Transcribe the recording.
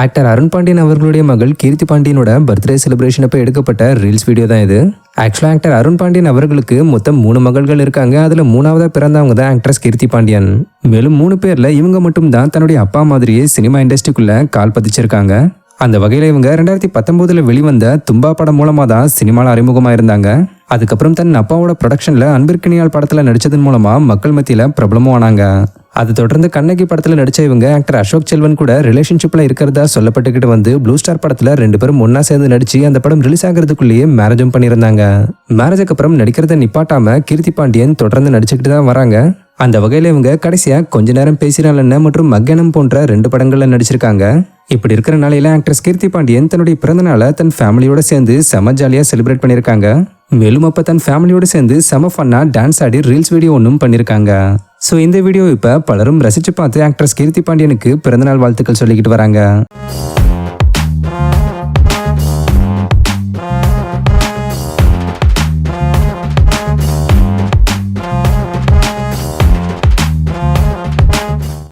Actor Arun Pandian அவர்களுடைய மகள் கீர்த்தி பாண்டியனோட birthday celebration அப்போ எடுக்கப்பட்ட ரீல்ஸ் வீடியோ தான் இது. ஆக்சுவலாக ஆக்டர் அருண் பாண்டியன் அவர்களுக்கு மொத்தம் 3 மகள்கள் இருக்காங்க. அதில் 3ஆவதா பிறந்தவங்க தான் ஆக்ட்ரஸ் கீர்த்தி பாண்டியன். மேலும் 3 பேர்ல இவங்க மட்டும் தான் தன்னுடைய அப்பா மாதிரியே சினிமா இண்டஸ்ட்ரிக்குள்ள கால் பதிச்சிருக்காங்க. அந்த வகையில் இவங்க 2019 வெளிவந்த தும்பா படம் மூலமா தான் சினிமாவில் அறிமுகமாக இருந்தாங்க. அதுக்கப்புறம் தன் அப்பாவோட ப்ரொடக்ஷன்ல அன்பிற்கினியால் படத்துல நடிச்சதன் மூலமா மக்கள் மத்தியில பிரபலமும் ஆனாங்க. அது தொடர்ந்து கண்ணகி படத்துல நடிச்ச இவங்க ஆக்டர் அசோக் செல்வன் கூட ரிலேஷன்ஷிப்ல இருக்கிறதா சொல்லப்பட்டுக்கிட்டு வந்து ப்ளூ ஸ்டார் படத்துல 2 பேரும் ஒன்னா சேர்ந்து நடிச்சு அந்த படம் ரிலீஸ் ஆகிறதுக்குள்ளேயே மேரேஜும் பண்ணியிருந்தாங்க. மேரேஜுக்கு அப்புறம் நடிக்கிறத நிப்பாட்டாம கீர்த்தி பாண்டியன் தொடர்ந்து நடிச்சுக்கிட்டு தான் வராங்க. அந்த வகையில இவங்க கடைசியா கொஞ்ச நேரம் பேசினாலன்னு மற்றும் மக்கனம் போன்ற 2 படங்கள்ல நடிச்சிருக்காங்க. இப்படி இருக்கிற நாளையில ஆக்ட்ரஸ் கீர்த்தி பாண்டியன் தன்னுடைய பிறந்த நாளை தன் ஃபேமிலியோட சேர்ந்து செம ஜாலியா செலிப்ரேட் பண்ணியிருக்காங்க. மேலும் அப்ப தன் ஃபேமிலியோட சேர்ந்து செம ஃபன்னா டான்ஸ் ஆடி ரீல்ஸ் வீடியோ ஒன்றும் பண்ணியிருக்காங்க. ஸோ இந்த வீடியோ இப்ப பலரும் ரசிச்சு பார்த்து ஆக்ட்ரஸ் கீர்த்தி பாண்டியனுக்கு பிறந்தநாள் வாழ்த்துக்கள் சொல்லிக்கிட்டு வராங்க.